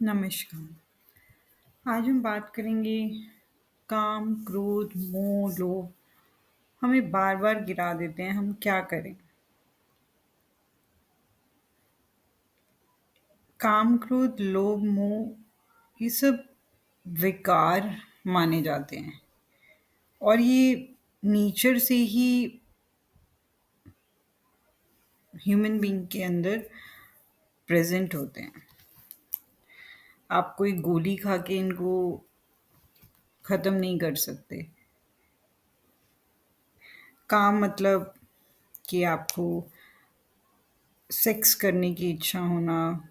नमस्कार। आज हम बात करेंगे काम, क्रोध, मोह, लोभ हमें बार-बार गिरा देते हैं, हम क्या करें? काम, क्रोध, लोभ, मोह ये सब विकार माने जाते हैं और ये नेचर से ही ह्यूमन बीइंग के अंदर प्रेज़ेंट होते हैं। आप कोई गोली खा के इनको ख़त्म नहीं कर सकते। काम मतलब कि आपको सेक्स करने की इच्छा होना,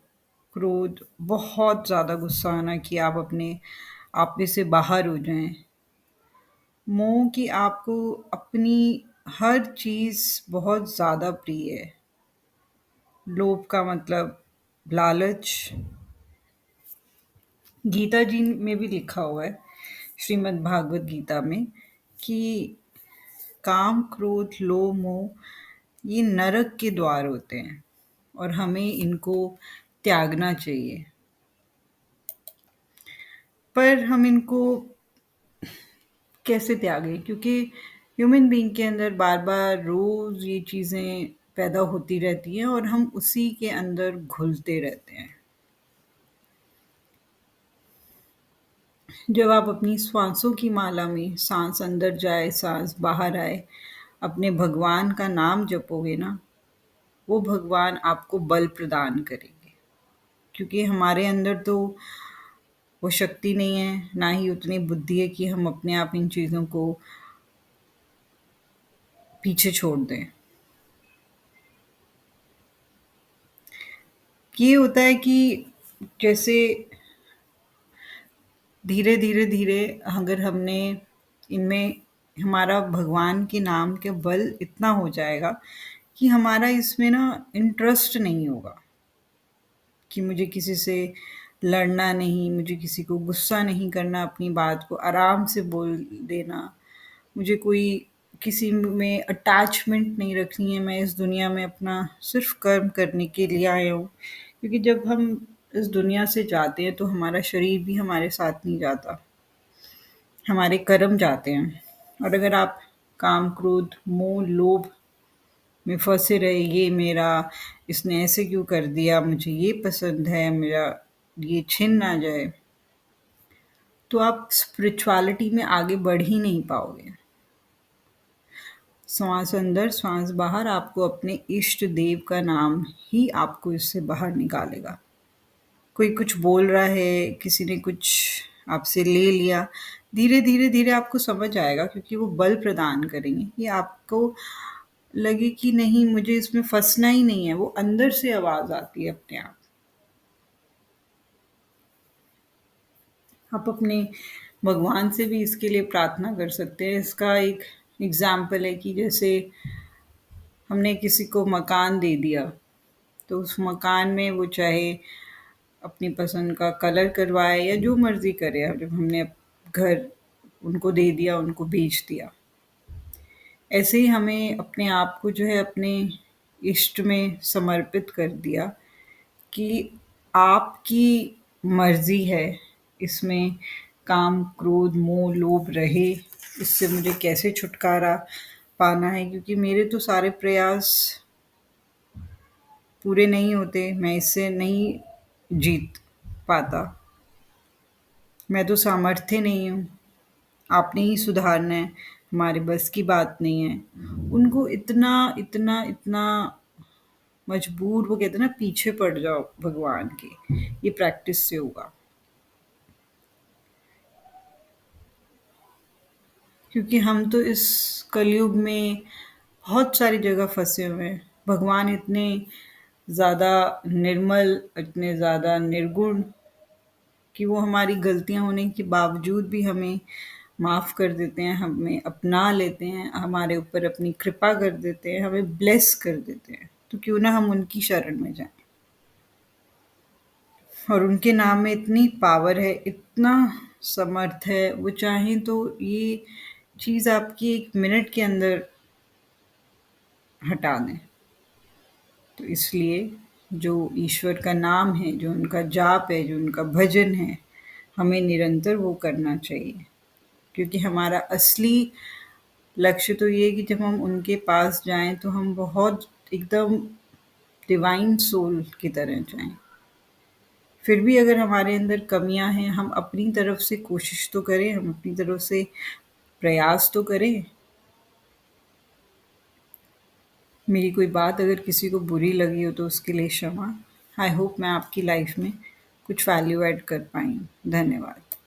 क्रोध, बहुत ज़्यादा गुस्सा आना कि आप अपने आप में से बाहर हो जाएँ। मोह कि आपको अपनी हर चीज़ बहुत ज़्यादा प्रिय है। लोभ का मतलब लालच। गीता जी में भी लिखा हुआ है, श्रीमद् भागवत गीता में कि काम, क्रोध, लोभ, मोह ये नरक के द्वार होते हैं और हमें इनको त्यागना चाहिए। पर हम इनको कैसे त्यागें? क्योंकि ह्यूमन बीइंग के अंदर बार-बार रोज़ ये चीज़ें पैदा होती रहती हैं और हम उसी के अंदर घुलते रहते हैं। जब आप अपनी श्वासों की माला में साँस अंदर जाए, साँस बाहर आए, अपने भगवान का नाम जपोगे ना, वो भगवान आपको बल प्रदान करेंगे। क्योंकि हमारे अंदर तो वो शक्ति नहीं है, ना ही उतनी बुद्धि है कि हम अपने आप इन चीज़ों को पीछे छोड़ दें। ये होता है कि जैसे धीरे-धीरे अगर हमने इनमें हमारा भगवान के नाम के बल इतना हो जाएगा कि हमारा इसमें ना इंटरेस्ट नहीं होगा कि मुझे किसी से लड़ना नहीं, मुझे किसी को गुस्सा नहीं करना, अपनी बात को आराम से बोल देना। मुझे कोई किसी में अटैचमेंट नहीं रखनी है, मैं इस दुनिया में अपना सिर्फ़ कर्म करने के लिए आया हूँ। क्योंकि जब हम इस दुनिया से जाते हैं तो हमारा शरीर भी हमारे साथ नहीं जाता, हमारे कर्म जाते हैं। और अगर आप काम, क्रोध, मोह, लोभ में फँसे रहे, ये मेरा, इसने ऐसे क्यों कर दिया, मुझे ये पसंद है, मेरा ये छिन ना जाए, तो आप स्पिरिचुअलिटी में आगे बढ़ ही नहीं पाओगे। श्वास अंदर, श्वास बाहर, आपको अपने इष्ट देव का नाम ही आपको इससे बाहर निकालेगा। कोई कुछ बोल रहा है, किसी ने कुछ आपसे ले लिया, धीरे-धीरे आपको समझ आएगा क्योंकि वो बल प्रदान करेंगे कि आपको लगे कि नहीं मुझे इसमें फँसना ही नहीं है, वो अंदर से आवाज़ आती है अपने आप। आप अपने भगवान से भी इसके लिए प्रार्थना कर सकते हैं। इसका एक एग्ज़ाम्पल है कि जैसे हमने किसी को मकान दे दिया, तो उस मकान में वो चाहे अपनी पसंद का कलर करवाए या जो मर्ज़ी करे, अब जब हमने घर उनको दे दिया, उनको बेच दिया। ऐसे ही हमें अपने आप को जो है अपने इष्ट में समर्पित कर दिया कि आपकी मर्ज़ी है, इसमें काम, क्रोध, मोह, लोभ रहे, इससे मुझे कैसे छुटकारा पाना है क्योंकि मेरे तो सारे प्रयास पूरे नहीं होते, मैं इससे नहीं जीत पाता। मैं तो सामर्थ्य नहीं हूँ, आपने ही सुधारना है, हमारे बस की बात नहीं है। उनको इतना मजबूर वो कहते हैं ना पीछे पड़ जाओ भगवान के, ये प्रैक्टिस से होगा। क्योंकि हम तो इस कलयुग में बहुत सारी जगह फँसे हुए हैं। भगवान इतने ज़्यादा निर्मल, इतने ज़्यादा निर्गुण कि वो हमारी गलतियाँ होने के बावजूद भी हमें माफ़ कर देते हैं, हमें अपना लेते हैं, हमारे ऊपर अपनी कृपा कर देते हैं, हमें ब्लेस कर देते हैं। तो क्यों ना हम उनकी शरण में जाएँ। और उनके नाम में इतनी पावर है, इतना समर्थ है, वो चाहें तो ये चीज़ आपकी 1 मिनट के अंदर हटा दें। तो इसलिए जो ईश्वर का नाम है, जो उनका जाप है, जो उनका भजन है, हमें निरंतर वो करना चाहिए। क्योंकि हमारा असली लक्ष्य तो ये है कि जब हम उनके पास जाएँ तो हम बहुत एकदम डिवाइन सोल की तरह जाएँ। फिर भी अगर हमारे अंदर कमियाँ हैं, हम अपनी तरफ से कोशिश तो करें, हम अपनी तरफ से प्रयास तो करें। मेरी कोई बात अगर किसी को बुरी लगी हो तो उसके लिए क्षमा। आई होप मैं आपकी लाइफ में कुछ वैल्यू ऐड कर पाई हूँ। धन्यवाद।